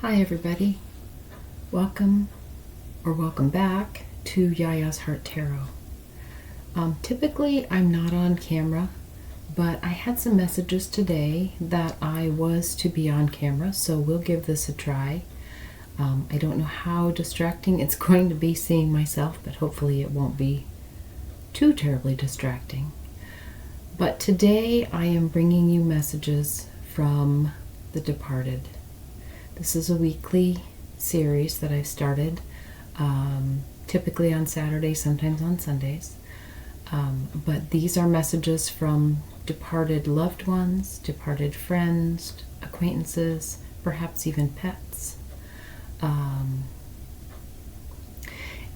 Hi everybody, welcome back to Yaya's Heart Tarot. Typically I'm not on camera, but I had some messages today that I was to be on camera, so we'll give this a try. I don't know how distracting it's going to be seeing myself, but hopefully it won't be too terribly distracting. But today I am bringing you messages from the departed. This is a weekly series that I've started, typically on Saturdays, sometimes on Sundays. But these are messages from departed loved ones, departed friends, acquaintances, perhaps even pets.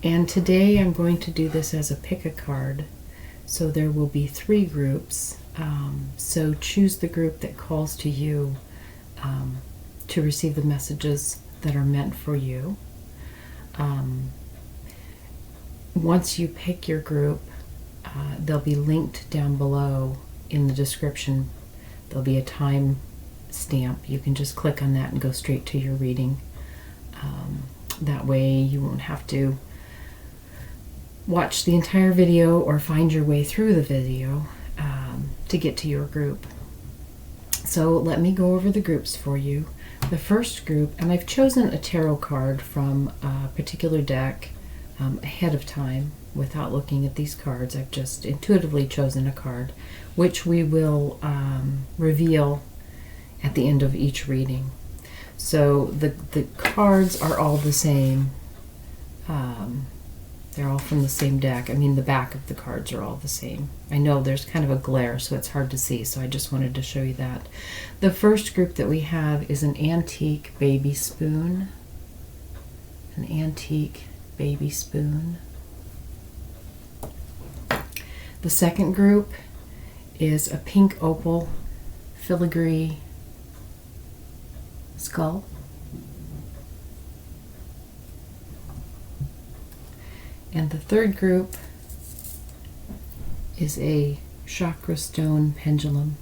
And today I'm going to do this as a pick a card. So there will be 3 groups. So choose the group that calls to you to receive the messages that are meant for you. Once you pick your group, they'll be linked down below in the description. There'll be a time stamp. You can just click on that and go straight to your reading. That way you won't have to watch the entire video or find your way through the video to get to your group. So let me go over the groups for you. The first group, and I've chosen a tarot card from a particular deck ahead of time without looking at these cards. I've just intuitively chosen a card, which we will reveal at the end of each reading. So the cards are all the same. They're all from the same deck. I mean, the back of the cards are all the same. I know there's kind of a glare, so it's hard to see, so I just wanted to show you that. The first group that we have is an antique baby spoon. An antique baby spoon. The second group is a pink opal filigree skull. And the third group is a chakra stone pendulum.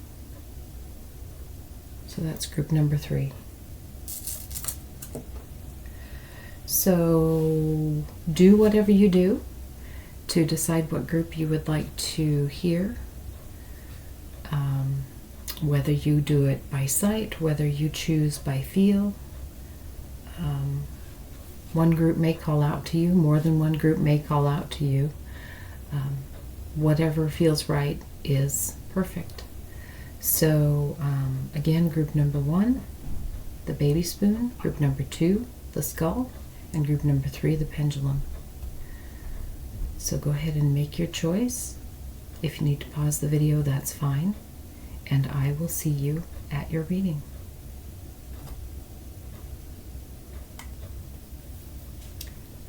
So that's group number 3. So do whatever you do to decide what group you would like to hear. Whether you do it by sight, whether you choose by feel. One group may call out to you, more than one group may call out to you. Whatever feels right is perfect. So again, group number 1, the baby spoon, group number 2, the skull, and group number 3, the pendulum. So go ahead and make your choice. If you need to pause the video, that's fine. And I will see you at your reading.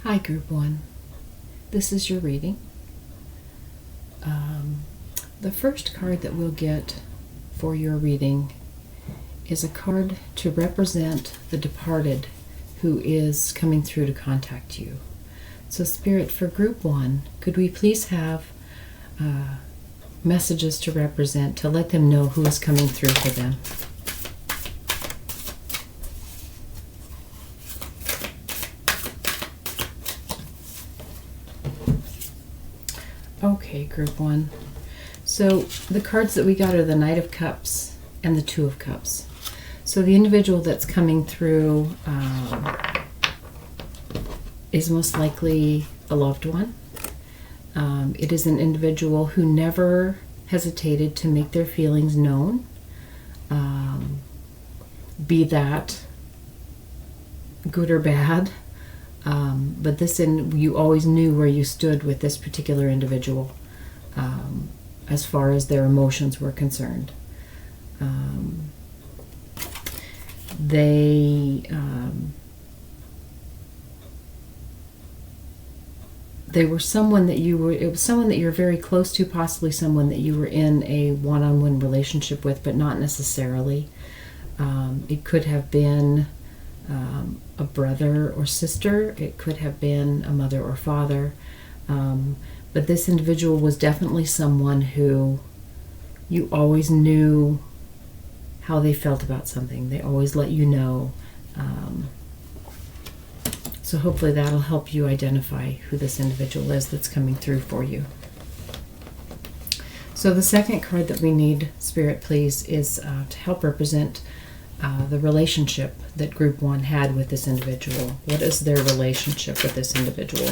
Hi, Group 1. This is your reading. The first card that we'll get for your reading is a card to represent the departed who is coming through to contact you. So, Spirit, for Group 1, could we please have messages to represent, to let them know who is coming through for them? Okay, Group 1. So the cards that we got are the Knight of Cups and the Two of Cups. So the individual that's coming through is most likely a loved one. It is an individual who never hesitated to make their feelings known, be that good or bad. But you always knew where you stood with this particular individual as far as their emotions were concerned. They were someone that it was someone that you're very close to, possibly someone that you were in a one-on-one relationship with, but not necessarily. It could have been a brother or sister. It could have been a mother or father. But this individual was definitely someone who you always knew how they felt about something. They always let you know So hopefully that'll help you identify who this individual is that's coming through for you. So the second card that we need, Spirit, please, is to help represent the relationship that Group 1 had with this individual. What is their relationship with this individual?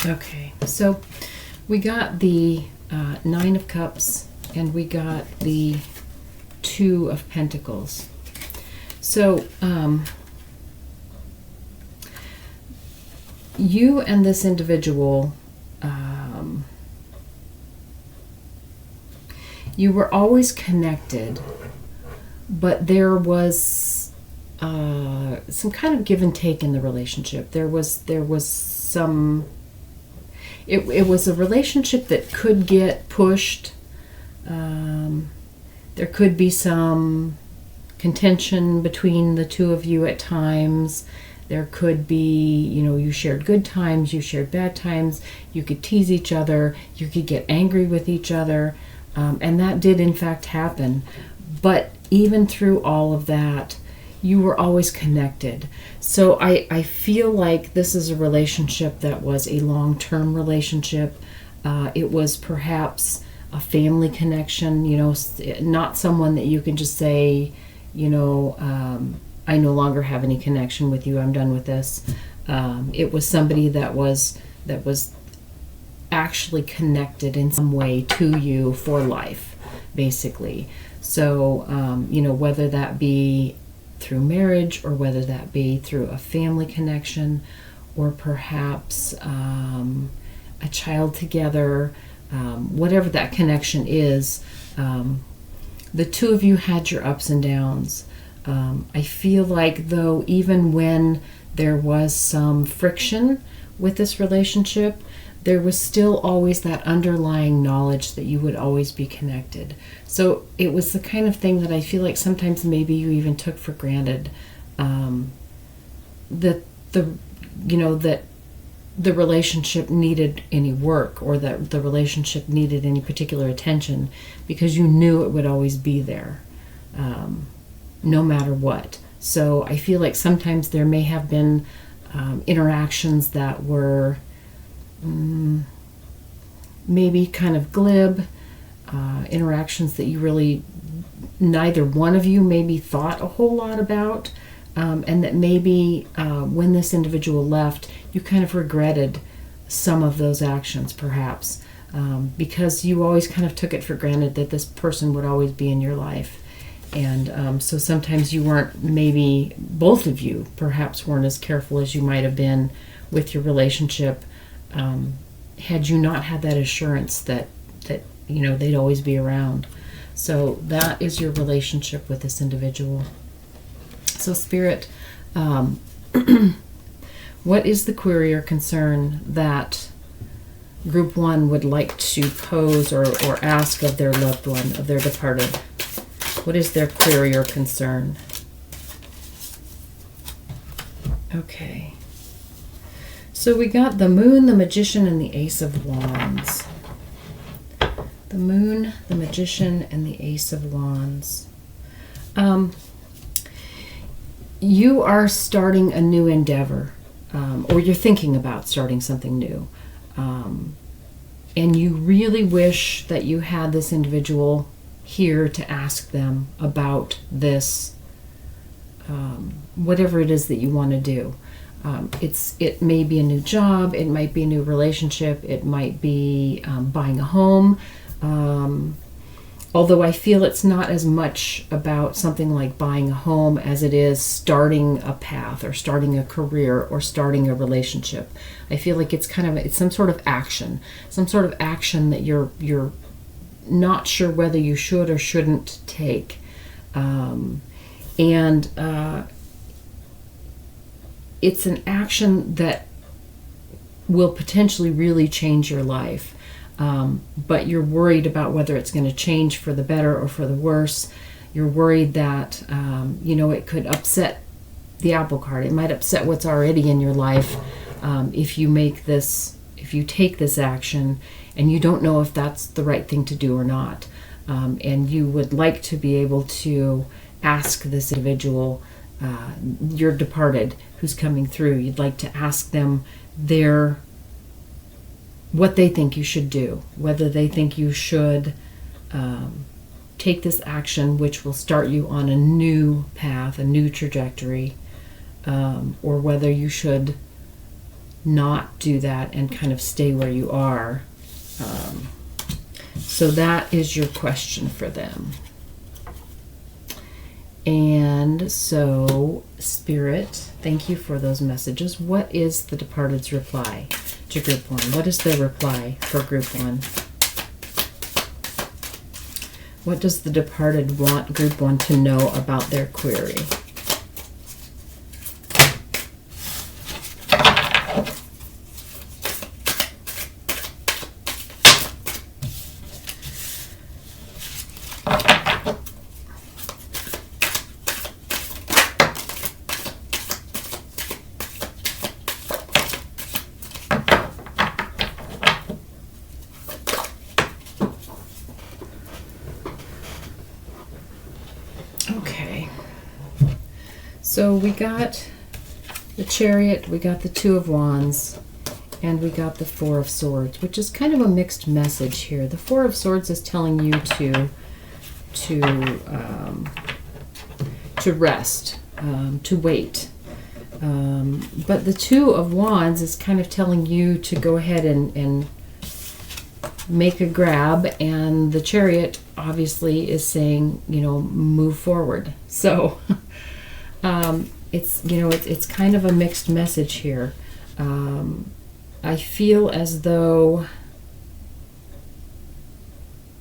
Okay, so we got the Nine of Cups and we got the Two of Pentacles. So you and this individual, you were always connected, but there was some kind of give and take in the relationship. There was some. It was a relationship that could get pushed. There could be some contention between the two of you at times. There could be, you shared good times, you shared bad times. You could tease each other. You could get angry with each other. And that did, in fact, happen. But even through all of that, you were always connected. So I feel like this is a relationship that was a long-term relationship. It was perhaps a family connection, not someone that you can just say, I no longer have any connection with you, I'm done with this. It was somebody that was actually connected in some way to you for life, basically. So, whether that be through marriage or whether that be through a family connection or perhaps a child together, whatever that connection is, the two of you had your ups and downs. I feel like, though, even when there was some friction with this relationship, there was still always that underlying knowledge that you would always be connected. So it was the kind of thing that I feel like sometimes maybe you even took for granted, that the relationship needed any work or that the relationship needed any particular attention, because you knew it would always be there, no matter what. So I feel like sometimes there may have been interactions that were maybe kind of glib, interactions that you really, neither one of you maybe thought a whole lot about, and that maybe when this individual left, you kind of regretted some of those actions, perhaps, because you always kind of took it for granted that this person would always be in your life. And so sometimes you weren't, maybe both of you perhaps weren't as careful as you might have been with your relationship, had you not had that assurance that they'd always be around. So that is your relationship with this individual. So Spirit, what is the query or concern that Group 1 would like to pose or ask of their loved one, of their departed? What is their query or concern? Okay. So we got the Moon, the Magician, and the Ace of Wands. The Moon, the Magician, and the Ace of Wands. You are starting a new endeavor, or you're thinking about starting something new. And you really wish that you had this individual here to ask them about this, whatever it is that you want to do. It may be a new job, it might be a new relationship, it might be buying a home. Although I feel it's not as much about something like buying a home as it is starting a path or starting a career or starting a relationship. I feel like it's some sort of action that you're not sure whether you should or shouldn't take. It's an action that will potentially really change your life. But you're worried about whether it's going to change for the better or for the worse. You're worried that, it could upset the apple cart. It might upset what's already in your life if you make this take this action and you don't know if that's the right thing to do or not, and you would like to be able to ask this individual, your departed who's coming through, you'd like to ask them what they think you should do, whether they think you should take this action which will start you on a new path, a new trajectory, or whether you should not do that and kind of stay where you are. So that is your question for them. And so, Spirit, thank you for those messages. What is the departed's reply to Group 1? What is their reply for Group 1? What does the departed want Group 1 to know about their query? So we got the Chariot, we got the Two of Wands, and we got the Four of Swords, which is kind of a mixed message here. The Four of Swords is telling you to rest, to wait. But the Two of Wands is kind of telling you to go ahead and make a grab, and the Chariot obviously is saying, move forward. So it's kind of a mixed message here. I feel as though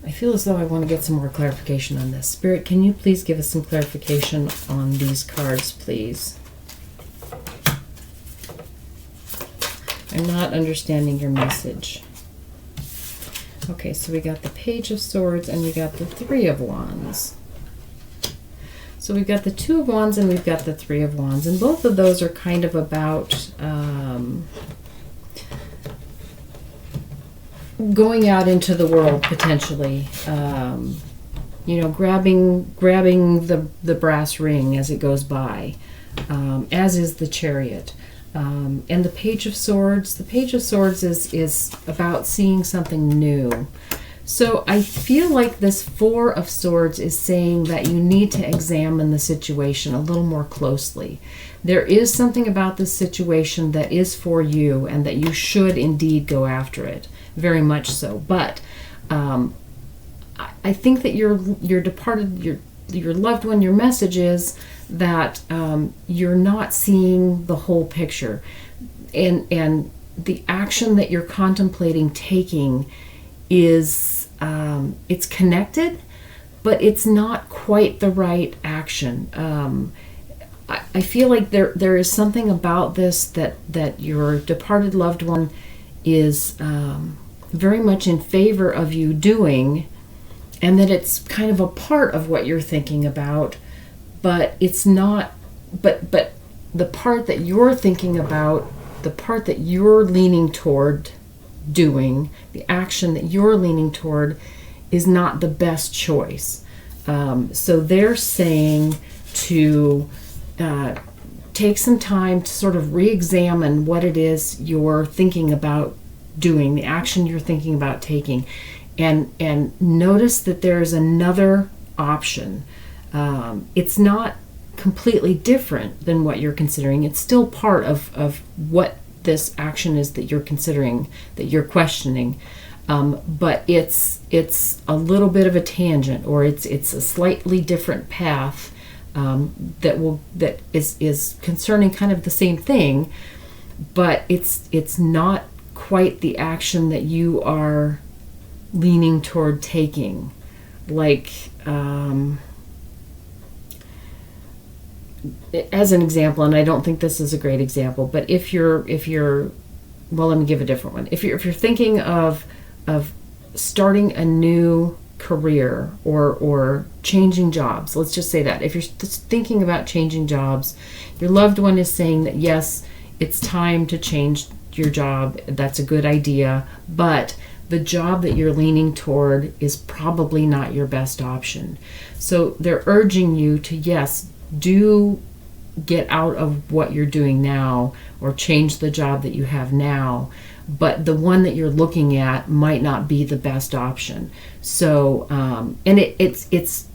I want to get some more clarification on this. Spirit, can you please give us some clarification on these cards, please? I'm not understanding your message. Okay, so we got the Page of Swords and we got the Three of Wands. So we've got the Two of Wands and we've got the Three of Wands, and both of those are kind of about going out into the world potentially, grabbing the brass ring as it goes by, as is the Chariot. And the Page of Swords. The Page of Swords is about seeing something new. So I feel like this Four of Swords is saying that you need to examine the situation a little more closely. There is something about this situation that is for you and that you should indeed go after it. Very much so. But I think that your departed, your loved one, your message is that you're not seeing the whole picture. And the action that you're contemplating taking is it's connected, but it's not quite the right action. I feel like there is something about this that your departed loved one is very much in favor of you doing, and that it's kind of a part of what you're thinking about, but it's not. But the part that you're thinking about, the part that you're leaning toward doing, the action that you're leaning toward, is not the best choice. So they're saying to take some time to sort of re-examine what it is you're thinking about doing, the action you're thinking about taking, and notice that there's another option. It's not completely different than what you're considering. It's still part of what this action is that you're considering, that you're questioning, but it's a little bit of a tangent, or it's a slightly different path that is concerning kind of the same thing, but it's not quite the action that you are leaning toward taking. Like, as an example, and I don't think this is a great example, but if you're well, let me give a different one. If you're thinking of starting a new career or changing jobs, let's just say that. If you're thinking about changing jobs, your loved one is saying that yes, it's time to change your job. That's a good idea, but the job that you're leaning toward is probably not your best option. So they're urging you to, yes, do get out of what you're doing now or change the job that you have now, but the one that you're looking at might not be the best option. So and it's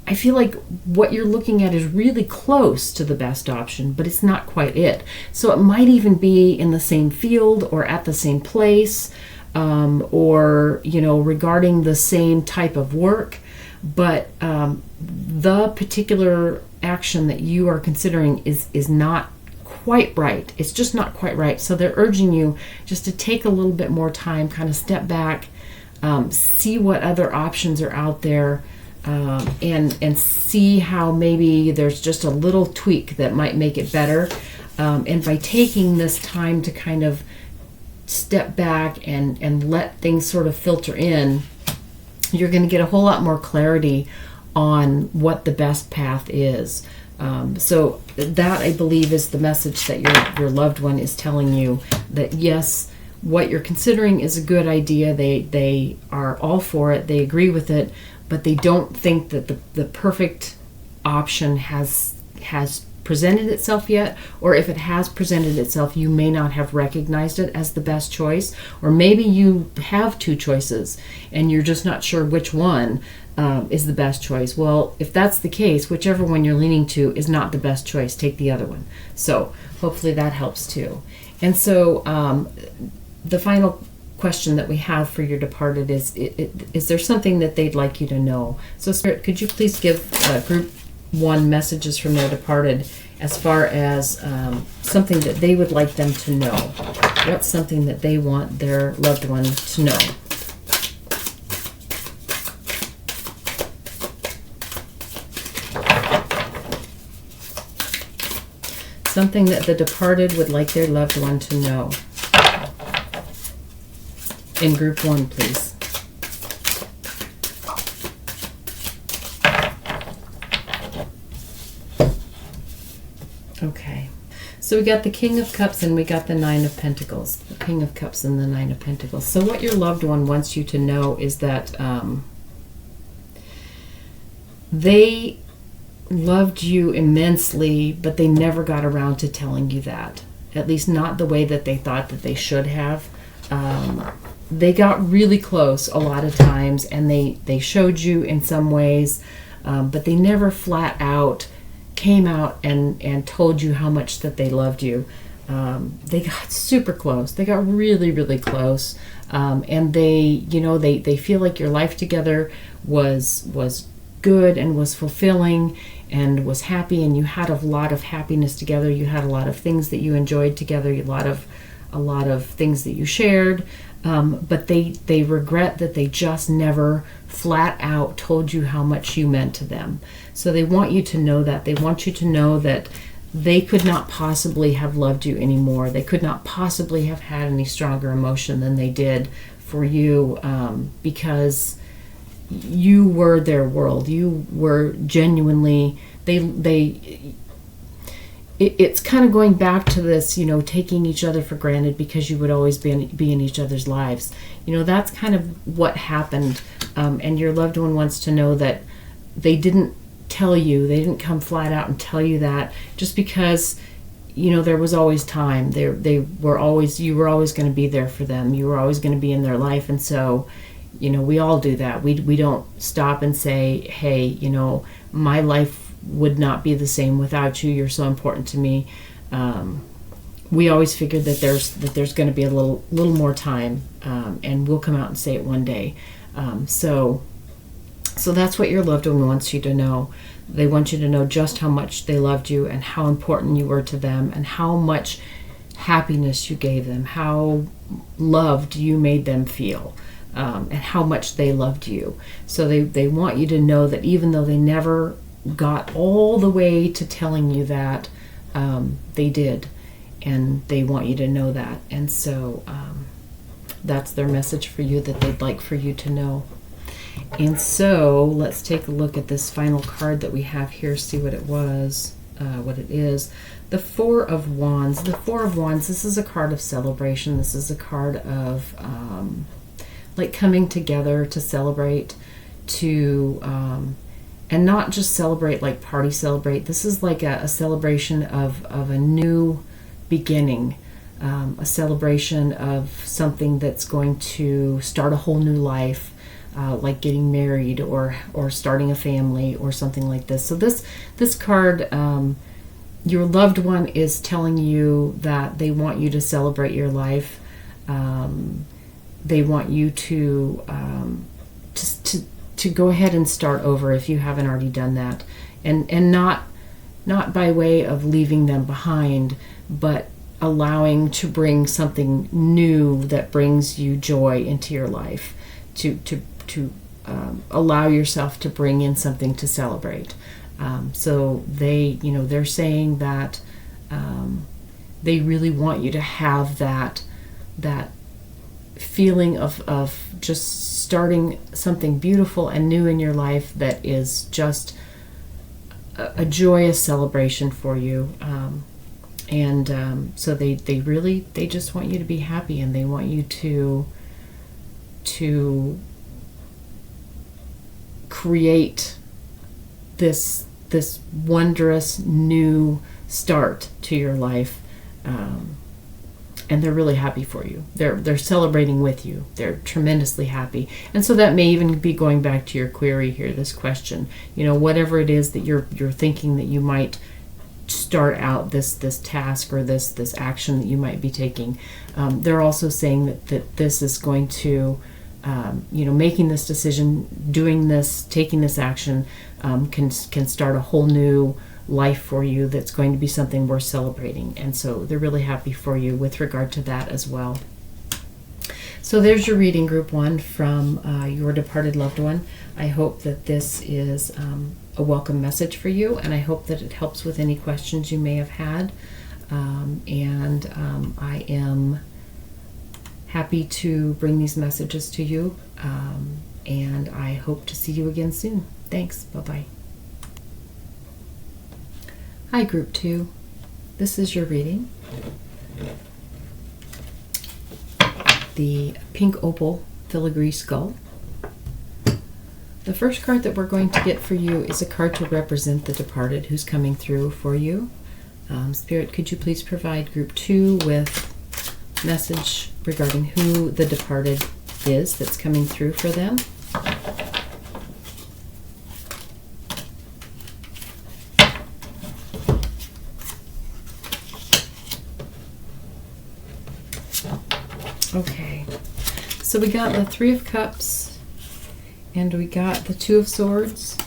I feel like what you're looking at is really close to the best option, but it's not quite it. So it might even be in the same field or at the same place, or regarding the same type of work, but the particular action that you are considering is not quite right. It's just not quite right. So they're urging you just to take a little bit more time, kind of step back, see what other options are out there, and see how maybe there's just a little tweak that might make it better. And by taking this time to kind of step back and let things sort of filter in, you're going to get a whole lot more clarity on what the best path is. So that, I believe, is the message that your loved one is telling you, that yes, what you're considering is a good idea. They are all for it. They agree with it, but they don't think that the perfect option has presented itself yet, or if it has presented itself, you may not have recognized it as the best choice, or maybe you have two choices and you're just not sure which one is the best choice. Well, if that's the case, whichever one you're leaning to is not the best choice. Take the other one. So hopefully that helps too. And so the final question that we have for your departed is there something that they'd like you to know? So Spirit, could you please give group 1 messages from their departed as far as something that they would like them to know? What's something that they want their loved one to know? Something that the departed would like their loved one to know. In group 1, please. Okay, so we got the King of Cups and we got the Nine of Pentacles. The King of Cups and the Nine of Pentacles. So what your loved one wants you to know is that they loved you immensely, but they never got around to telling you that. At least not the way that they thought that they should have. They got really close a lot of times, and they showed you in some ways, but they never flat out came out and told you how much that they loved you. They got super close. They got really, really close. And they feel like your life together was good and was fulfilling and was happy, and you had a lot of happiness together. You had a lot of things that you enjoyed together, a lot of things that you shared. But they regret that they just never flat out told you how much you meant to them. So they want you to know that. They want you to know that they could not possibly have loved you anymore. They could not possibly have had any stronger emotion than they did for you, because you were their world. You were genuinely, it's kind of going back to this, taking each other for granted because you would always be in each other's lives. That's kind of what happened. And your loved one wants to know that they didn't tell you, they didn't come flat out and tell you that just because, there was always time. You were always going to be there for them. You were always going to be in their life. And so, we all do that. We don't stop and say, hey, my life would not be the same without you. You're so important to me. We always figured that there's going to be a little more time, and we'll come out and say it one day. So that's what your loved one wants you to know. They want you to know just how much they loved you and how important you were to them and how much happiness you gave them, how loved you made them feel, and how much they loved you. So they want you to know that even though they never got all the way to telling you that, they did, and they want you to know that. And so that's their message for you, that they'd like for you to know. And so let's take a look at this final card that we have here, see what it was. what it is. The Four of Wands. The Four of Wands, this is a card of celebration. This is a card of like coming together to celebrate, to and not just celebrate like party celebrate. This is like a celebration of a new beginning, a celebration of something that's going to start a whole new life, like getting married or starting a family or something like this. So this card, your loved one is telling you that they want you to celebrate your life. They want you to go ahead and start over if you haven't already done that, and not by way of leaving them behind, but allowing to bring something new that brings you joy into your life, to allow yourself to bring in something to celebrate. So they're saying that they really want you to have that feeling of just starting something beautiful and new in your life that is just a joyous celebration for you. So they just want you to be happy, and they want you to create this wondrous new start to your life, and they're really happy for you. They're celebrating with you. They're tremendously happy, and so that may even be going back to your query here, this question. Whatever it is that you're thinking that you might start out this task or this action that you might be taking. They're also saying that this is going to, making this decision, doing this, taking this action, can start a whole new life for you that's going to be something worth celebrating. And so they're really happy for you with regard to that as well. So there's your reading, Group 1, from your departed loved one. I hope that this is a welcome message for you, and I hope that it helps with any questions you may have had. I am happy to bring these messages to you, and I hope to see you again soon. Thanks. Bye-bye. Hi, Group 2. This is your reading. The pink opal filigree skull. The first card that we're going to get for you is a card to represent the departed who's coming through for you. Spirit, could you please provide Group 2 with message regarding who the departed is that's coming through for them? Okay, so we got the Three of Cups, and we got the Two of Swords,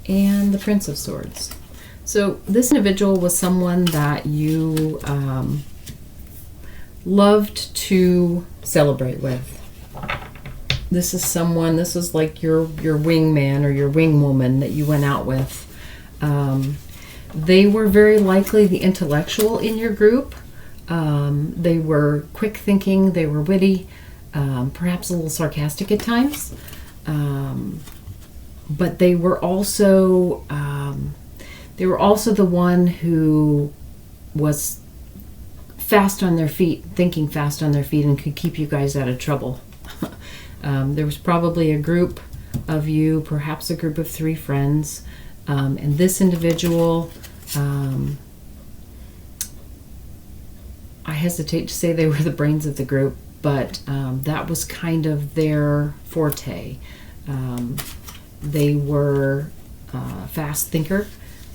and the Prince of Swords. So this individual was someone that you loved to celebrate with. This is like your wingman or your wingwoman that you went out with. They were very likely the intellectual in your group. They were quick thinking, they were witty, perhaps a little sarcastic at times, but they were also the one who was fast on their feet, thinking fast on their feet, and could keep you guys out of trouble. There was probably a group of you, perhaps a group of 3 friends, and this individual, I hesitate to say they were the brains of the group, but that was kind of their forte. They were a fast thinker.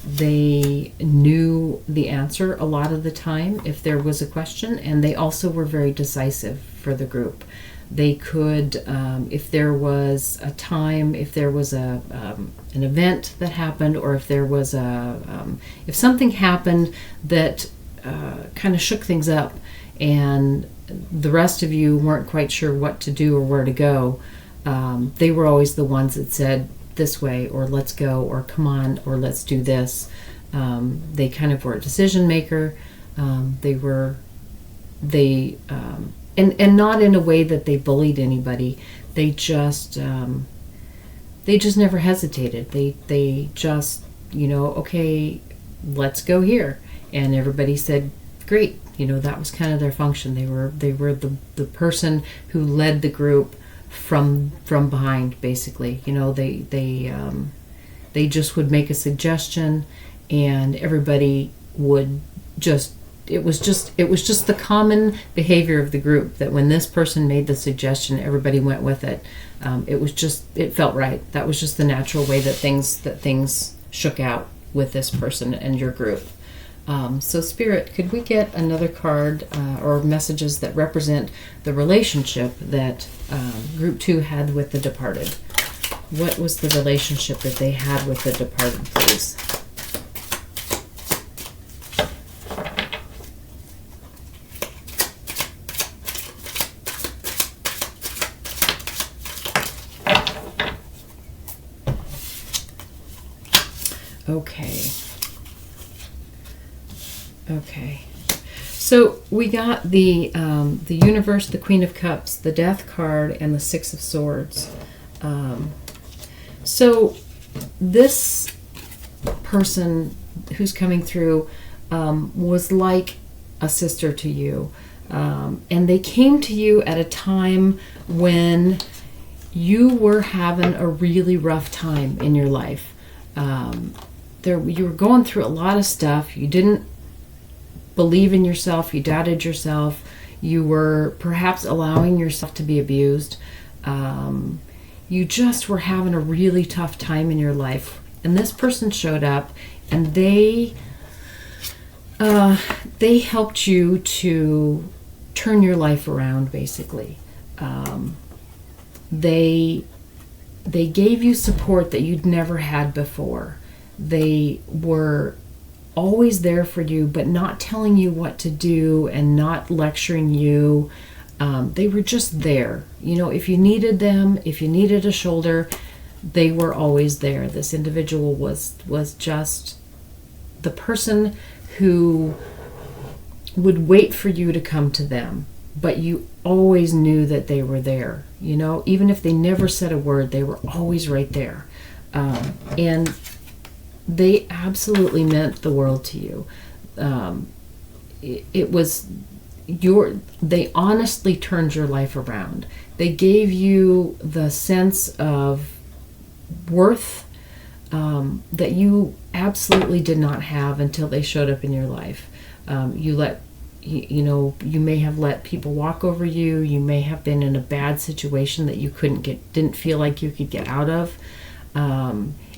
They knew the answer a lot of the time if there was a question, and they also were very decisive for the group. They could, if there was a time, if there was an event that happened, or if there was if something happened that kind of shook things up and the rest of you weren't quite sure what to do or where to go, they were always the ones that said this way, or let's go, or come on, or let's do this. They kind of were a decision maker. And not in a way that they bullied anybody. They just never hesitated. They just, okay, let's go here. And everybody said, great. That was kind of their function. They were the person who led the group from behind, basically. They just would make a suggestion, and everybody would just. It was just the common behavior of the group that when this person made the suggestion, everybody went with it. It felt right. That was just the natural way that things shook out with this person and your group. So Spirit, could we get another card or messages that represent the relationship that Group 2 had with the departed? What was the relationship that they had with the departed, please? Okay. So we got the universe, the Queen of Cups, the Death card, and the Six of Swords. So this person who's coming through was like a sister to you. And they came to you at a time when you were having a really rough time in your life. You were going through a lot of stuff. You didn't believe in yourself. You doubted yourself. You were perhaps allowing yourself to be abused. You just were having a really tough time in your life. And this person showed up, and they helped you to turn your life around, basically. They gave you support that you'd never had before. They were always there for you, but not telling you what to do and not lecturing you. They were just there. If you needed them, if you needed a shoulder, they were always there. This individual was just the person who would wait for you to come to them, but you always knew that they were there. Even if they never said a word, they were always right there. And they absolutely meant the world to you. They honestly turned your life around. They gave you the sense of worth that you absolutely did not have until they showed up in your life. You may have let people walk over you. You may have been in a bad situation that you didn't feel like you could get out of.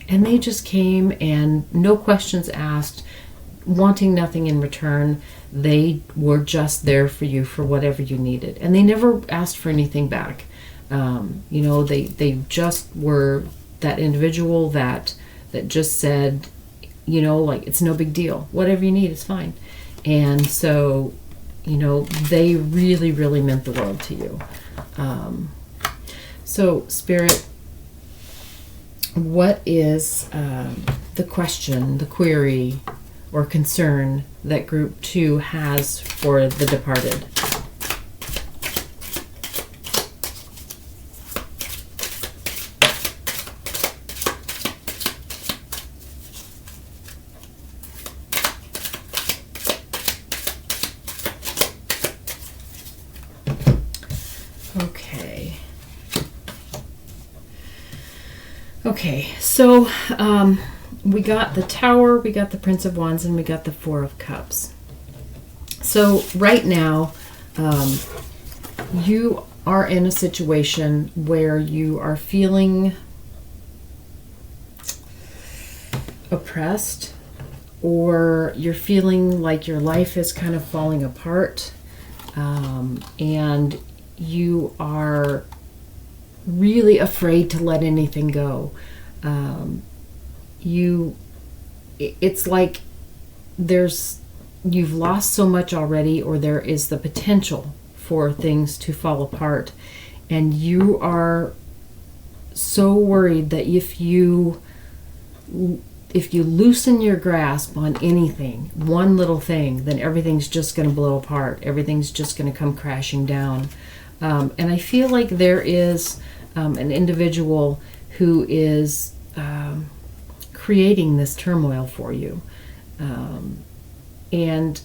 And they just came, and no questions asked, wanting nothing in return. They were just there for you for whatever you needed. And they never asked for anything back. They just were that individual that just said, it's no big deal. Whatever you need is fine. And so, they really, really meant the world to you. So, Spirit, what is the question, the query, or concern that Group 2 has for the departed? Okay, so we got the Tower, we got the Prince of Wands, and we got the Four of Cups. So right now, you are in a situation where you are feeling oppressed, or you're feeling like your life is kind of falling apart, and you are really afraid to let anything go. It's like you've lost so much already, or there is the potential for things to fall apart, and you are so worried that if you loosen your grasp on anything, one little thing, then everything's just going to blow apart. Everything's just going to come crashing down. And I feel like there is an individual who is creating this turmoil for you. And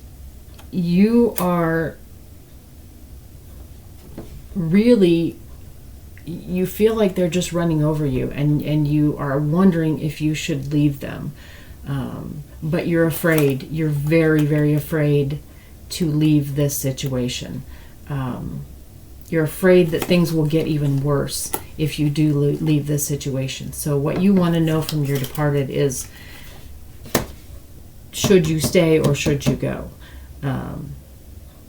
you are really, you feel like they're just running over you, and you are wondering if you should leave them. But you're afraid. You're very, very afraid to leave this situation. You're afraid that things will get even worse if you do leave this situation. So what you want to know from your departed is, should you stay or should you go?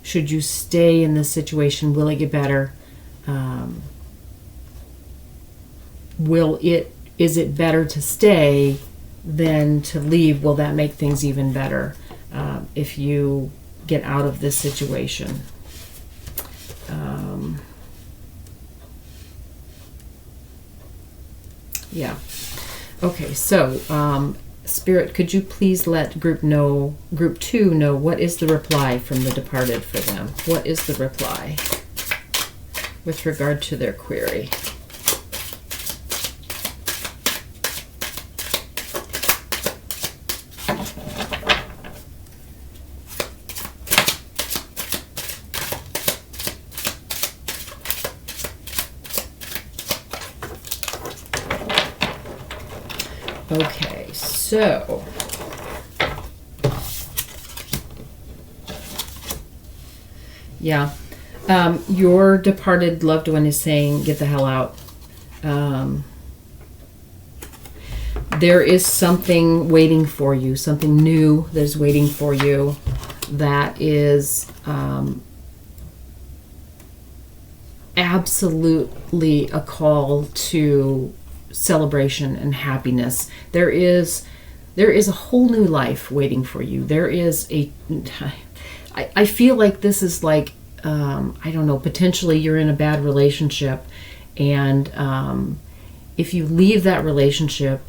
Should you stay in this situation? Will it get better? Is it better to stay than to leave? Will that make things even better if you get out of this situation? Yeah. Okay, so Spirit, could you please let group 2 know what is the reply from the departed for them? What is the reply with regard to their query? Okay, so yeah, your departed loved one is saying, get the hell out. There is something waiting for you, something new that is waiting for you that is absolutely a call to celebration and happiness. There is a whole new life waiting for you. I feel like this is like, I don't know, potentially you're in a bad relationship, and if you leave that relationship,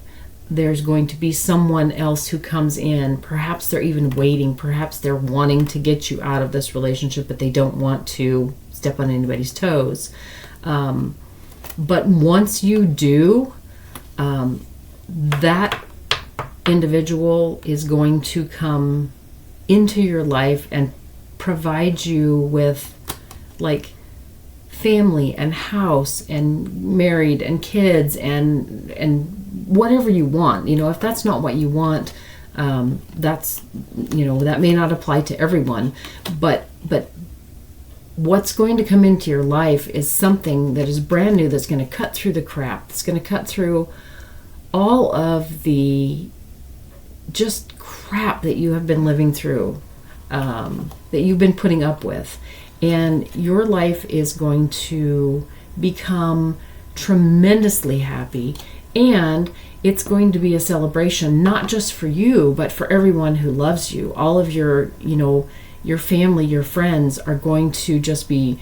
there's going to be someone else who comes in. Perhaps they're even waiting. Perhaps they're wanting to get you out of this relationship, but they don't want to step on anybody's toes. But once you do, that individual is going to come into your life and provide you with like family and house and married and kids and whatever you want. You know, if that's not what you want, that's, you know, that may not apply to everyone, but what's going to come into your life is something that is brand new, that's going to cut through the crap. It's going to cut through all of the just crap that you have been living through, that you've been putting up with. And your life is going to become tremendously happy, and it's going to be a celebration, not just for you, but for everyone who loves you. All of your, you know, your family, your friends are going to just be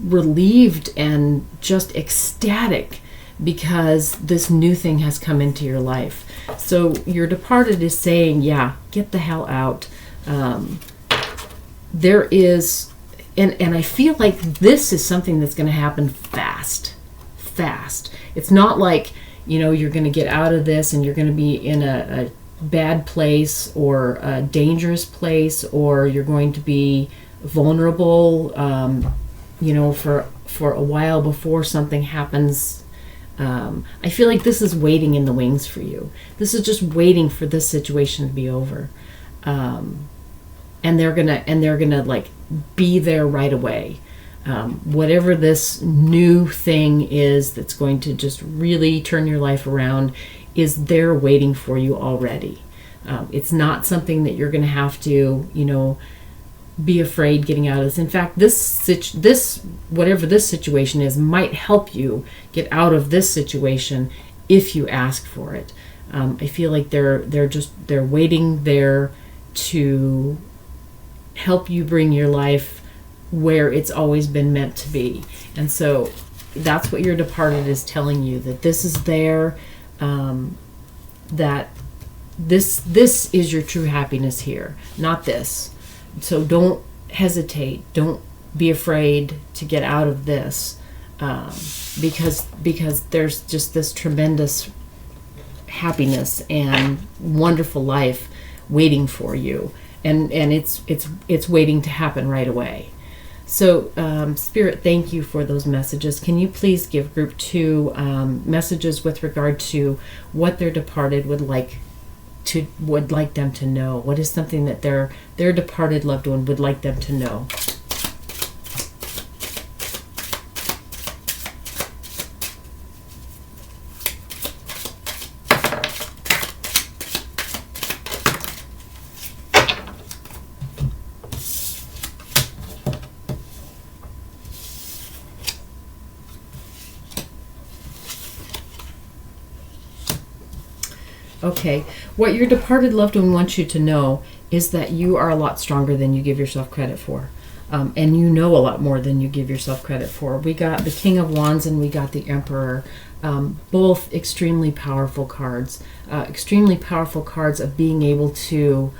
relieved and just ecstatic because this new thing has come into your life. So your departed is saying, yeah, get the hell out. There is, and I feel like this is something that's going to happen fast. It's not like, you know, you're going to get out of this and you're going to be in a bad place or a dangerous place, or you're going to be vulnerable, you know, for a while before something happens. I feel like this is waiting in the wings for you. This is just waiting for this situation to be over, and they're gonna like be there right away. Whatever this new thing is that's going to just really turn your life around is there waiting for you already. It's not something that you're going to have to, you know, be afraid getting out of this. In fact, this whatever this situation is might help you get out of this situation if you ask for it. I feel like they're waiting there to help you bring your life where it's always been meant to be. And so that's what your departed is telling you, that this is there, that this is your true happiness here, not this. So don't hesitate, don't be afraid to get out of this, because there's just this tremendous happiness and wonderful life waiting for you, and it's waiting to happen right away. So Spirit, thank you for those messages. Can you please give group 2 messages with regard to what their departed would like them to know? What is something that their departed loved one would like them to know? Okay, what your departed loved one wants you to know is that you are a lot stronger than you give yourself credit for. And you know a lot more than you give yourself credit for. We got the King of Wands and we got the Emperor. Both extremely powerful cards. Extremely powerful cards of being able to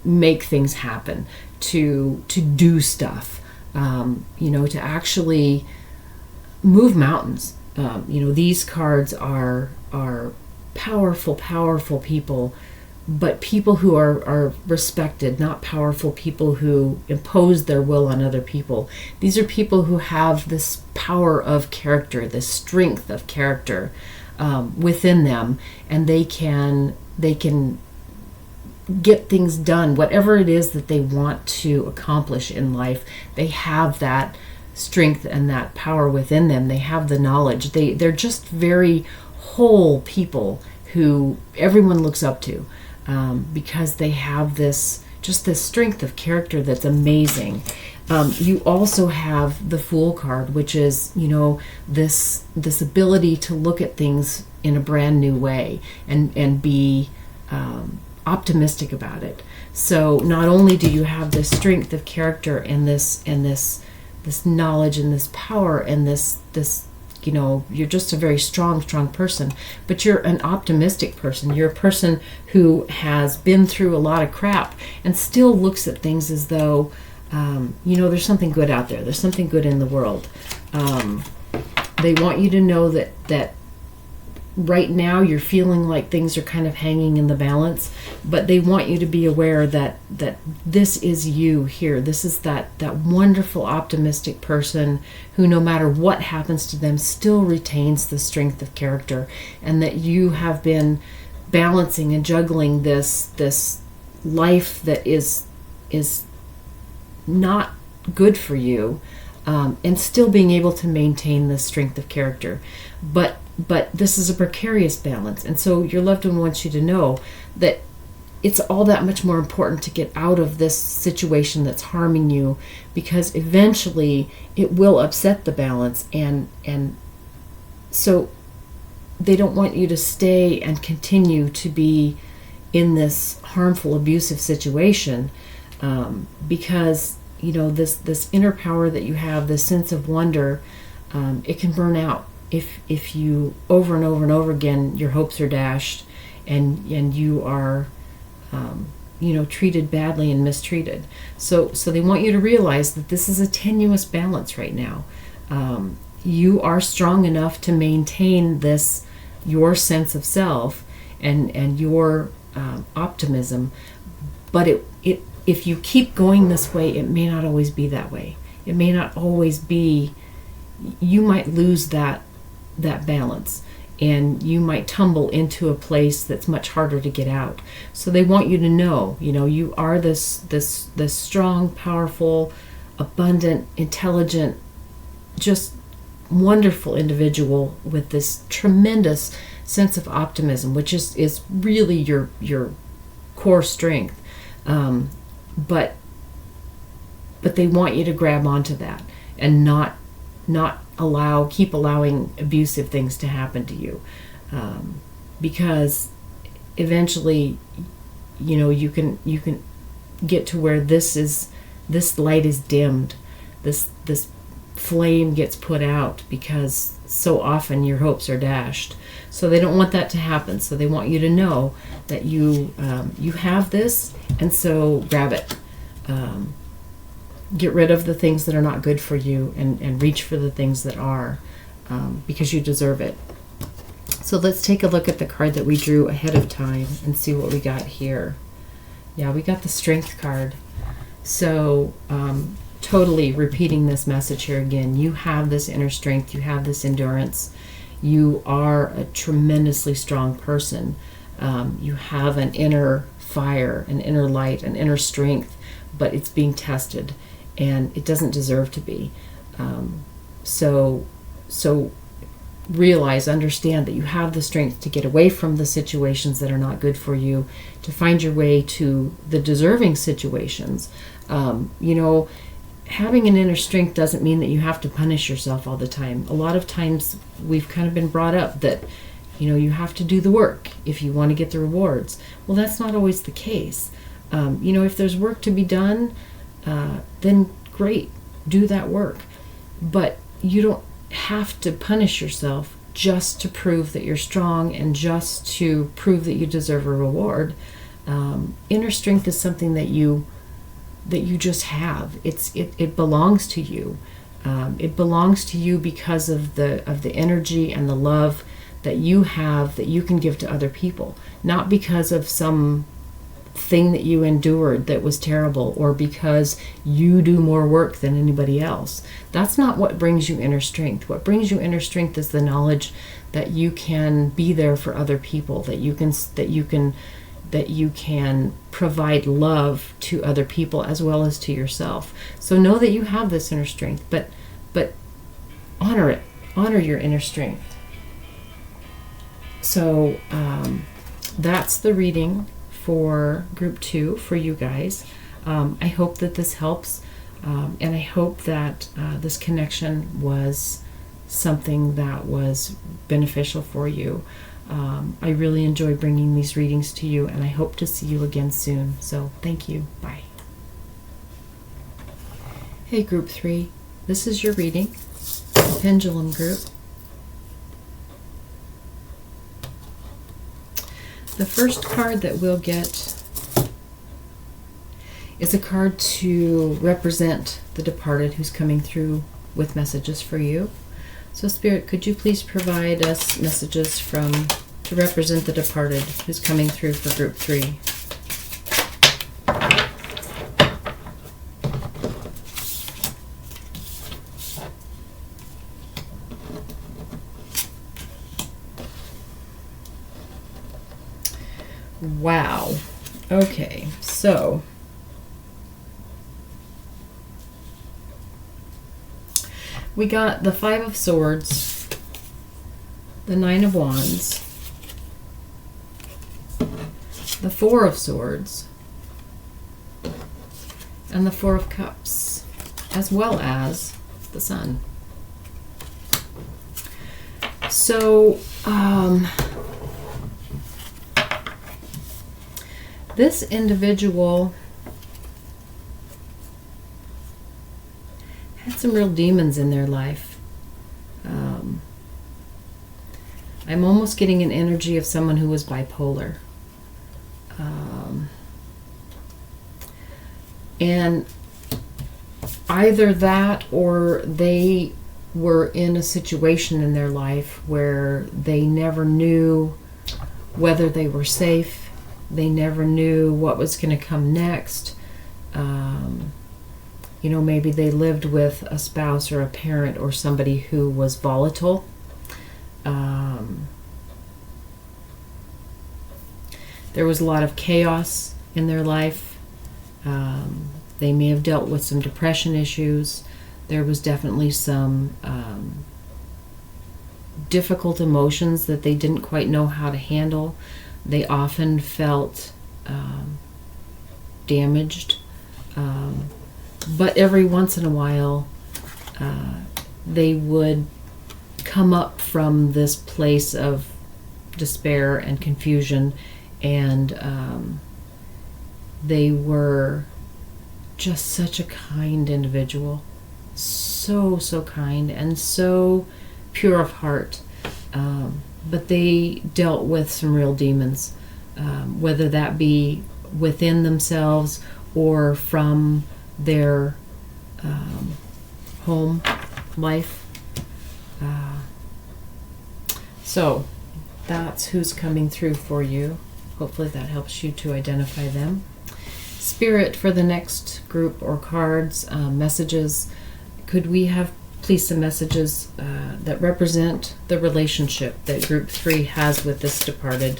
make things happen, to do stuff, to actually move mountains. These cards are powerful people, but people who are respected, not powerful people who impose their will on other people. These are people who have this power of character, this strength of character within them, and they can get things done, whatever it is that they want to accomplish in life. They have that strength and that power within them. They have the knowledge. They're just very whole people who everyone looks up to, because they have this strength of character that's amazing. You also have the Fool card, which is this ability to look at things in a brand new way and be optimistic about it. So not only do you have this strength of character and this knowledge and this power and this you're just a very strong person, but you're an optimistic person. You're a person who has been through a lot of crap and still looks at things as though, there's something good out there. There's something good in the world. They want you to know that right now you're feeling like things are kind of hanging in the balance, but they want you to be aware that this is you here. This is that wonderful optimistic person who, no matter what happens to them, still retains the strength of character, and that you have been balancing and juggling this life that is not good for you, and still being able to maintain the strength of character. But this is a precarious balance, and so your loved one wants you to know that it's all that much more important to get out of this situation that's harming you, because eventually it will upset the balance, and so they don't want you to stay and continue to be in this harmful, abusive situation, because this inner power that you have, this sense of wonder, it can burn out if you over and over and over again your hopes are dashed and you are treated badly and mistreated. So they want you to realize that this is a tenuous balance right now. You are strong enough to maintain your sense of self and your optimism, but if you keep going this way, it may not always be that way. It may not always be. You might lose that balance, and you might tumble into a place that's much harder to get out. So they want you to know, you are this strong, powerful, abundant, intelligent, just wonderful individual with this tremendous sense of optimism, which is really your core strength. But they want you to grab onto that and not keep allowing abusive things to happen to you, because eventually you can get to where this light is dimmed, this flame gets put out, because so often your hopes are dashed. So they don't want that to happen. So they want you to know that you have this, and so grab it. Get rid of the things that are not good for you and reach for the things that are, because you deserve it. So let's take a look at the card that we drew ahead of time and see what we got here. Yeah, we got the Strength card. So totally repeating this message here again. You have this inner strength. You have this endurance. You are a tremendously strong person. You have an inner fire, an inner light, an inner strength, but it's being tested, and it doesn't deserve to be. So realize, understand that you have the strength to get away from the situations that are not good for you, to find your way to the deserving situations. Having an inner strength doesn't mean that you have to punish yourself all the time. A lot of times we've kind of been brought up that, you have to do the work if you want to get the rewards. Well, that's not always the case. If there's work to be done, then great, do that work. But you don't have to punish yourself just to prove that you're strong and just to prove that you deserve a reward. Inner strength is something that you just have. It belongs to you. It belongs to you because of the energy and the love that you have that you can give to other people, not because of some thing that you endured that was terrible or because you do more work than anybody else. That's not what brings you inner strength. What brings you inner strength is the knowledge that you can be there for other people, that you can provide love to other people as well as to yourself. So know that you have this inner strength, but honor it. Honor your inner strength. So that's the reading for group 2 for you guys. I hope that this helps, and I hope that this connection was something that was beneficial for you. I really enjoy bringing these readings to you, and I hope to see you again soon. So thank you. Bye. Hey group 3, this is your reading, Pendulum group. The first card that we'll get is a card to represent the departed who's coming through with messages for you. So Spirit, could you please provide us messages to represent the departed who's coming through for group 3? Wow. Okay, so we got the 5 of Swords, the 9 of Wands, the 4 of Swords, and the 4 of Cups, as well as the Sun. So, this individual had some real demons in their life. I'm almost getting an energy of someone who was bipolar. And either that or they were in a situation in their life where they never knew whether they were safe. They never knew what was going to come next. Maybe they lived with a spouse or a parent or somebody who was volatile. There was a lot of chaos in their life. They may have dealt with some depression issues. There was definitely some difficult emotions that they didn't quite know how to handle. They often felt damaged. But every once in a while, they would come up from this place of despair and confusion, and they were just such a kind individual. So kind and so pure of heart. But they dealt with some real demons, whether that be within themselves or from their home life. So that's who's coming through for you. Hopefully that helps you to identify them. Spirit, for the next group or cards, messages, could we have please some messages that represent the relationship that group 3 has with this departed?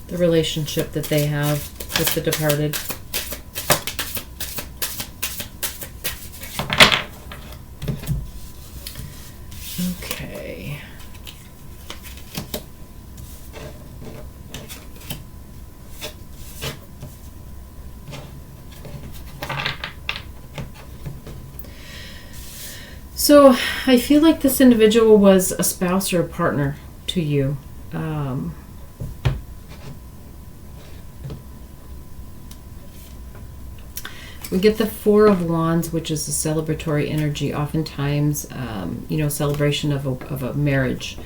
The relationship that they have with the departed. Okay. So I feel like this individual was a spouse or a partner to you. We get the Four of Wands, which is a celebratory energy, oftentimes, celebration of a marriage.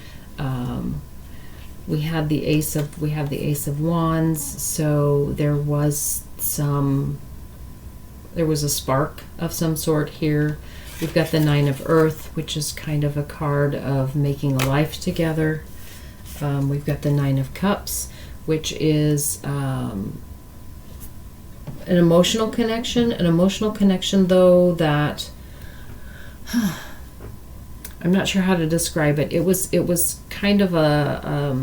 We have the Ace of Wands, so there was a spark of some sort here. We've got the Nine of Earth, which is kind of a card of making a life together. We've got the Nine of Cups, which is an emotional connection though that I'm not sure how to describe it. It was kind of I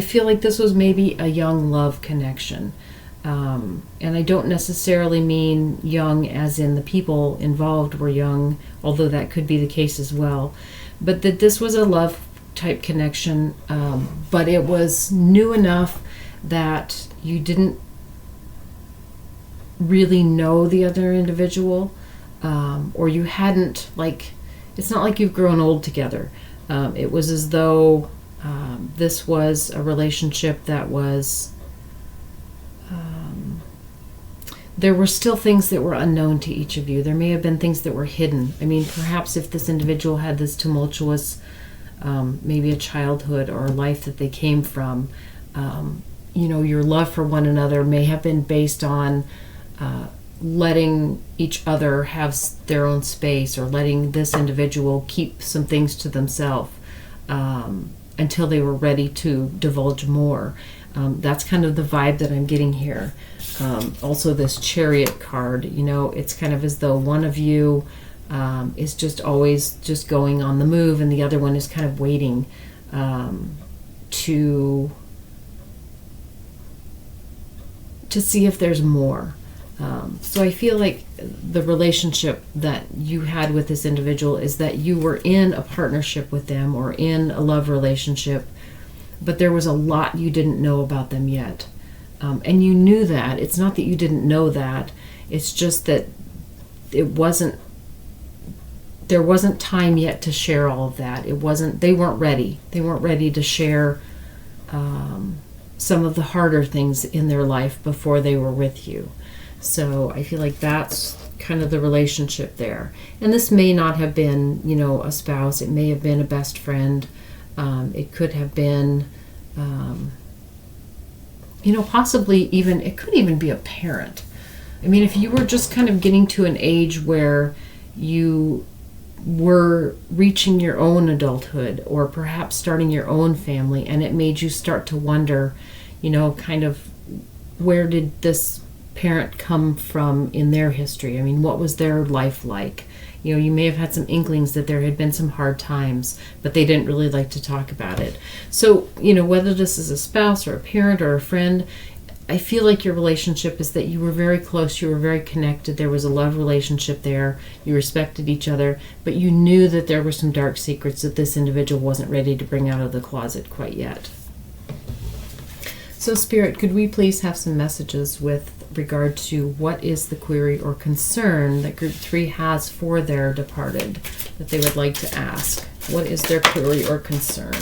feel like this was maybe a young love connection. And I don't necessarily mean young as in the people involved were young, although that could be the case as well. But that this was a love type connection, but it was new enough that you didn't really know the other individual, or you hadn't, it's not like you've grown old together. It was as though this was a relationship that was, there were still things that were unknown to each of you. There may have been things that were hidden. I mean, perhaps if this individual had this tumultuous, maybe a childhood or a life that they came from, your love for one another may have been based on letting each other have their own space, or letting this individual keep some things to themselves until they were ready to divulge more. That's kind of the vibe that I'm getting here. Also this Chariot card, it's kind of as though one of you is just always just going on the move, and the other one is kind of waiting to see if there's more. So I feel like the relationship that you had with this individual is that you were in a partnership with them or in a love relationship, but there was a lot you didn't know about them yet. And you knew that. It's not that you didn't know that. It's just that there wasn't time yet to share all of that. They weren't ready. They weren't ready to share some of the harder things in their life before they were with you. So I feel like that's kind of the relationship there. And this may not have been, a spouse. It may have been a best friend. It could have been, possibly even, it could even be a parent. I mean, if you were just kind of getting to an age where you were reaching your own adulthood, or perhaps starting your own family, and it made you start to wonder, kind of, where did this parent come from in their history? I mean, what was their life like? You may have had some inklings that there had been some hard times, but they didn't really like to talk about it. So, whether this is a spouse or a parent or a friend, I feel like your relationship is that you were very close, you were very connected, there was a love relationship there, you respected each other, but you knew that there were some dark secrets that this individual wasn't ready to bring out of the closet quite yet. So Spirit, could we please have some messages with regard to what is the query or concern that Group 3 has for their departed that they would like to ask? What is their query or concern?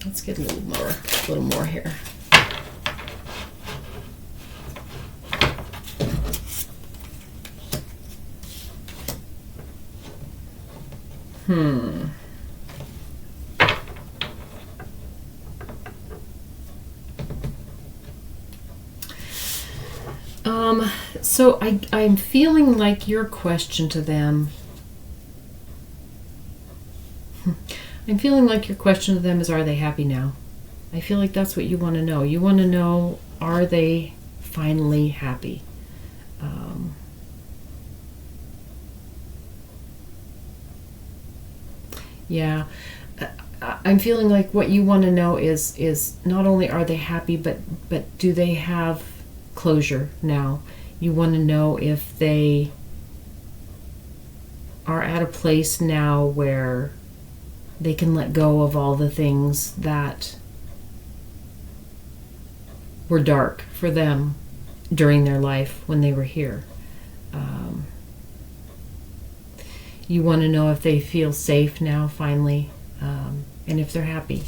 Let's get a little more here. So I'm feeling like your question to them. I'm feeling like your question to them is, are they happy now? I feel like that's what you want to know. You want to know, are they finally happy? Yeah. I'm feeling like what you want to know is not only are they happy, but do they have closure now? You want to know if they are at a place now where they can let go of all the things that were dark for them during their life when they were here. You want to know if they feel safe now, finally, and if they're happy.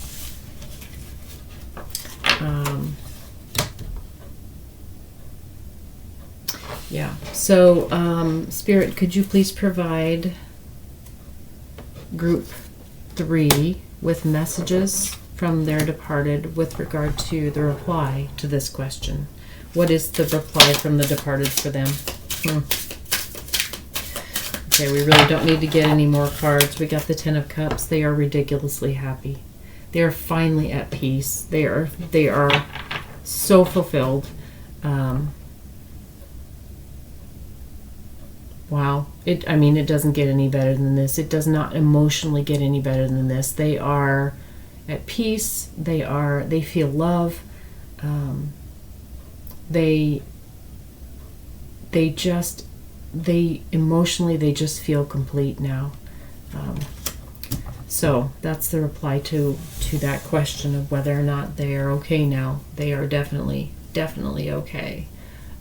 Yeah. So, Spirit, could you please provide group 3 with messages from their departed with regard to the reply to this question? What is the reply from the departed for them? Okay, we really don't need to get any more cards. We got the 10 of Cups. They are ridiculously happy. They are finally at peace. They are so fulfilled. Wow. It doesn't get any better than this. It does not emotionally get any better than this. They are at peace. They feel love. They emotionally, they just feel complete now. So that's the reply to that question of whether or not they are okay now. They are definitely okay,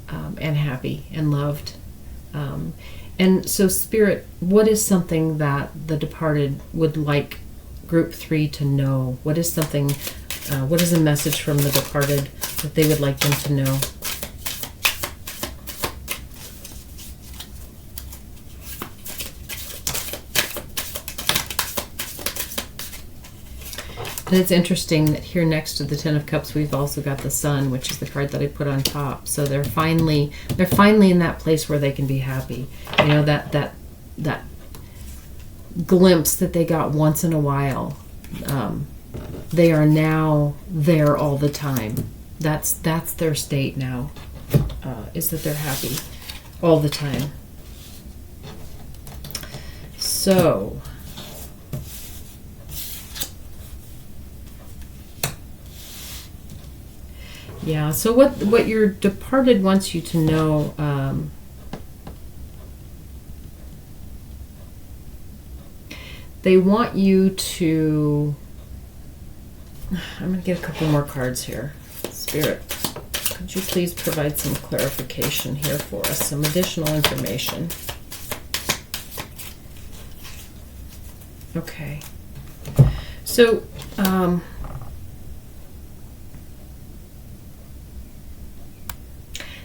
and happy and loved. And so, Spirit, what is something that the departed would like group 3 to know? What is something, what is a message from the departed that they would like them to know? And it's interesting that here next to the 10 of Cups, we've also got the Sun, which is the card that I put on top. So they're finally in that place where they can be happy. You know, that glimpse that they got once in a while. They are now there all the time. That's their state now, is that they're happy all the time. So, yeah, so what your departed wants you to know, they want you to, I'm going to get a couple more cards here. Spirit, could you please provide some clarification here for us, some additional information? Okay. So,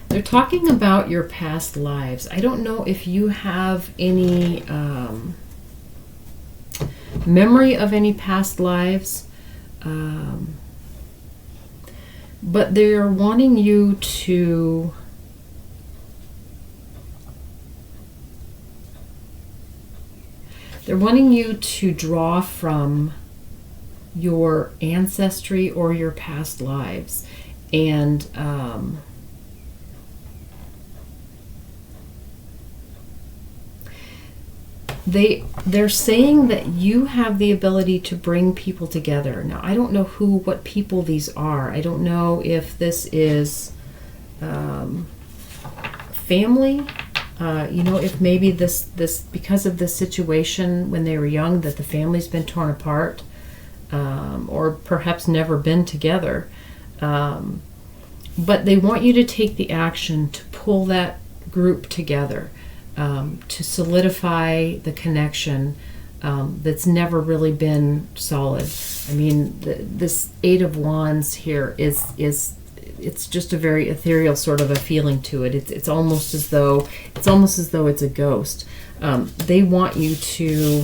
they're talking about your past lives. I don't know if you have any memory of any past lives, but they're wanting you to draw from your ancestry or your past lives, and they're saying that you have the ability to bring people together. Now, I don't know what people these are. I don't know if this is family. If maybe this because of this situation when they were young, that the family's been torn apart, or perhaps never been together. But they want you to take the action to pull that group together. To solidify the connection that's never really been solid. I mean, this 8 of Wands here is it's just a very ethereal sort of a feeling to it. It's almost as though it's a ghost. They want you to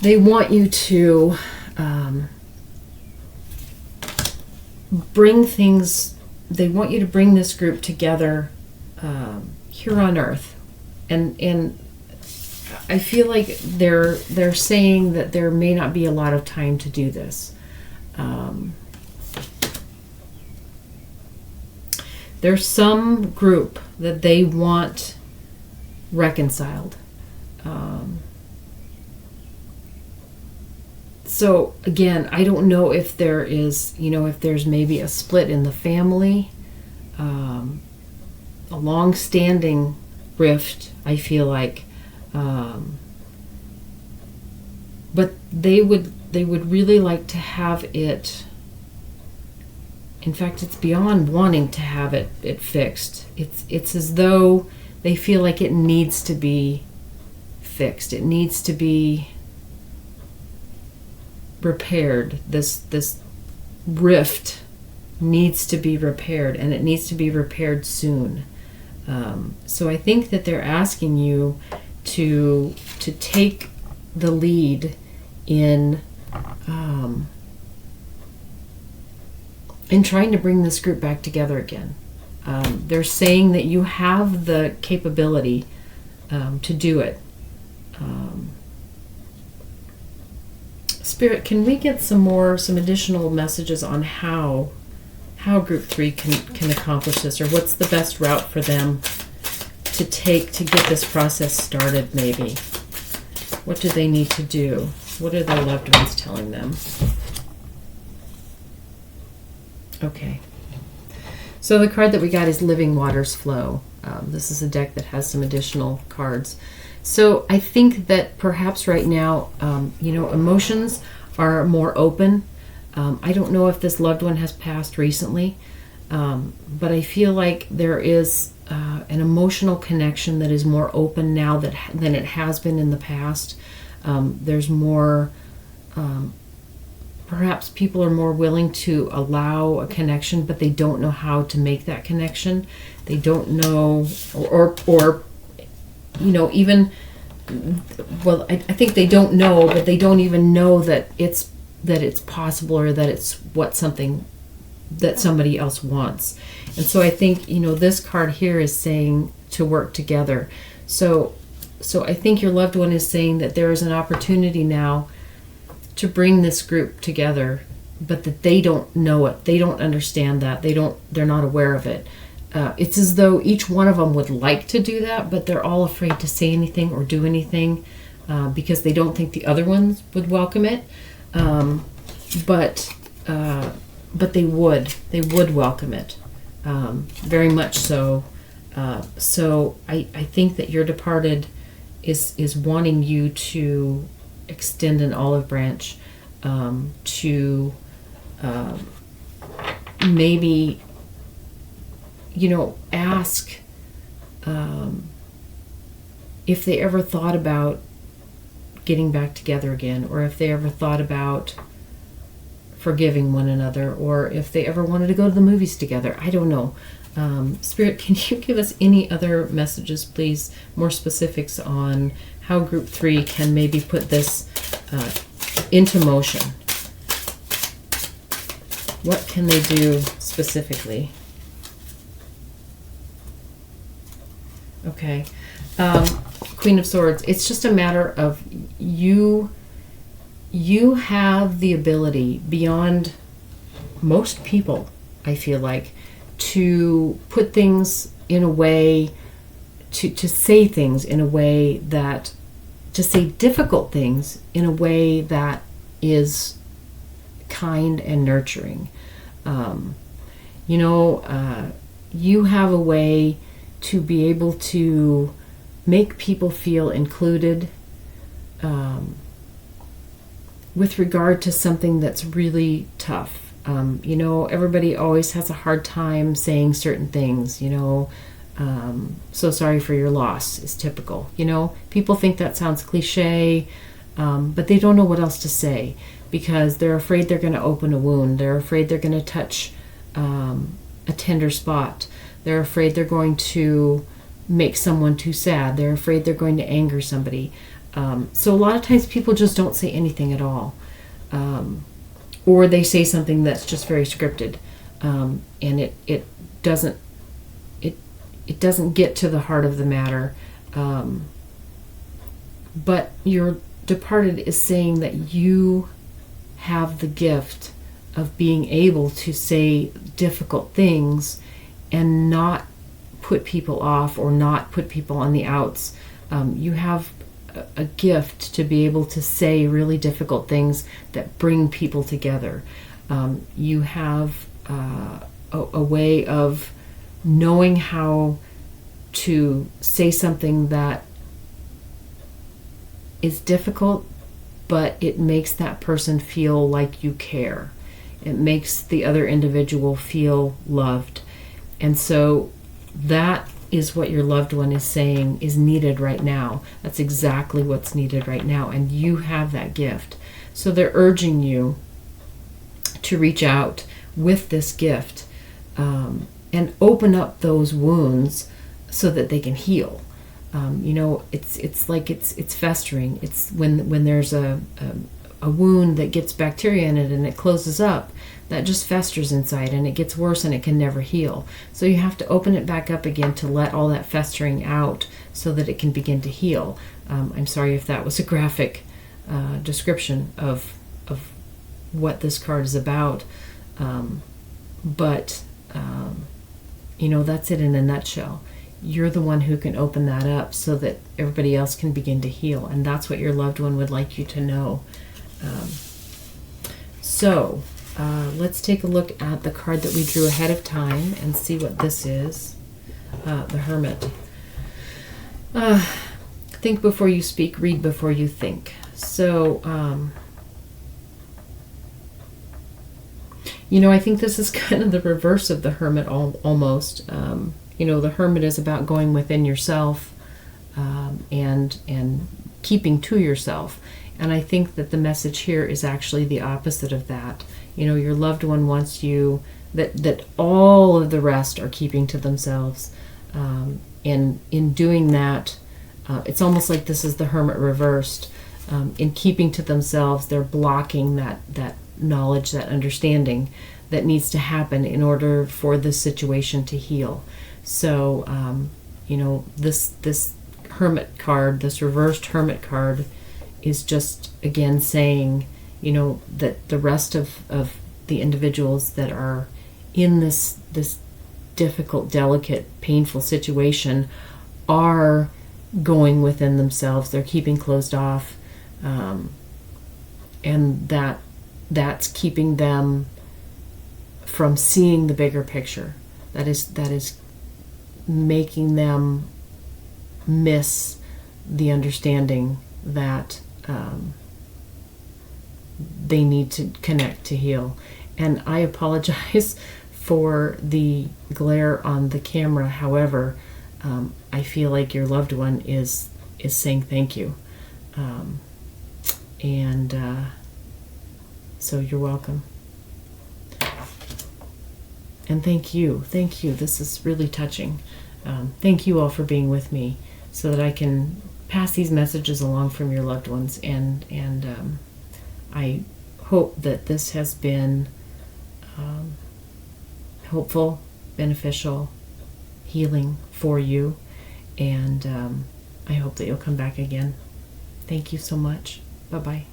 they want you to bring things, they want you to bring this group together here on Earth. And I feel like they're saying that there may not be a lot of time to do this. There's some group that they want reconciled. So again, I don't know if there is, if there's maybe a split in the family, a long-standing rift, I feel like. But they would really like to have it. In fact, it's beyond wanting to have it fixed. It's as though they feel like it needs to be fixed. It needs to be repaired. This rift needs to be repaired, and it needs to be repaired soon. So I think that they're asking you to take the lead in trying to bring this group back together again. They're saying that you have the capability to do it. Spirit, can we get some additional messages on how Group 3 can accomplish this, or what's the best route for them to take to get this process started, maybe? What do they need to do? What are their loved ones telling them? Okay. So the card that we got is Living Waters Flow. This is a deck that has some additional cards. So I think that perhaps right now, emotions are more open. I don't know if this loved one has passed recently, but I feel like there is an emotional connection that is more open now than it has been in the past. There's more, perhaps people are more willing to allow a connection, but they don't know how to make that connection. They don't know, or even, well, I think they don't know, but they don't even know that it's possible, or that it's something that somebody else wants. And so I think, this card here is saying to work together. So I think your loved one is saying that there is an opportunity now to bring this group together, but that they don't know it. They don't understand that. They're not aware of it. It's as though each one of them would like to do that, but they're all afraid to say anything or do anything because they don't think the other ones would welcome it. But they would welcome it, very much so. So I think that your departed is wanting you to extend an olive branch, to maybe, ask if they ever thought about getting back together again, or if they ever thought about forgiving one another, or if they ever wanted to go to the movies together. I don't know. Spirit, can you give us any other messages, please? More specifics on how Group 3 can maybe put this into motion. What can they do specifically? Okay. Queen of Swords. It's just a matter of you have the ability, beyond most people, I feel like, to put things in a way, to say things in a way that, to say difficult things in a way that is kind and nurturing. You have a way to be able to make people feel included with regard to something that's really tough. Everybody always has a hard time saying certain things, so sorry for your loss is typical. People think that sounds cliche, but they don't know what else to say because they're afraid they're going to open a wound. They're afraid they're going to touch a tender spot. They're afraid they're going to make someone too sad. They're afraid they're going to anger somebody. So a lot of times people just don't say anything at all. Or they say something that's just very scripted. And it doesn't get to the heart of the matter. But your departed is saying that you have the gift of being able to say difficult things and not put people off or not put people on the outs. You have a gift to be able to say really difficult things that bring people together. You have a way of knowing how to say something that is difficult, but it makes that person feel like you care. It makes the other individual feel loved. And so that is what your loved one is saying is needed right now. That's exactly what's needed right now. And you have that gift. So they're urging you to reach out with this gift and open up those wounds so that they can heal. It's like it's festering. It's when there's a wound that gets bacteria in it and it closes up, that just festers inside and it gets worse and it can never heal. So you have to open it back up again to let all that festering out so that it can begin to heal. I'm sorry if that was a graphic description of what this card is about, but that's it in a nutshell. You're the one who can open that up so that everybody else can begin to heal, and that's what your loved one would like you to know. So let's take a look at the card that we drew ahead of time and see what this is. The Hermit. Think before you speak, read before you think. So, I think this is kind of the reverse of the Hermit almost. The Hermit is about going within yourself and keeping to yourself. And I think that the message here is actually the opposite of that. Your loved one wants you, that all of the rest are keeping to themselves. And in doing that, it's almost like this is the Hermit reversed. In keeping to themselves, they're blocking that knowledge, that understanding that needs to happen in order for this situation to heal. So, this Hermit card, this reversed Hermit card, is just again saying, that the rest of the individuals that are in this difficult, delicate, painful situation are going within themselves. They're keeping closed off, and that's keeping them from seeing the bigger picture. That is making them miss the understanding that they need to connect to heal. And I apologize for the glare on the camera. However, I feel like your loved one is saying thank you. So you're welcome. And thank you. This is really touching. Thank you all for being with me so that I can pass these messages along from your loved ones. And I hope that this has been helpful, beneficial, healing for you. And I hope that you'll come back again. Thank you so much. Bye-bye.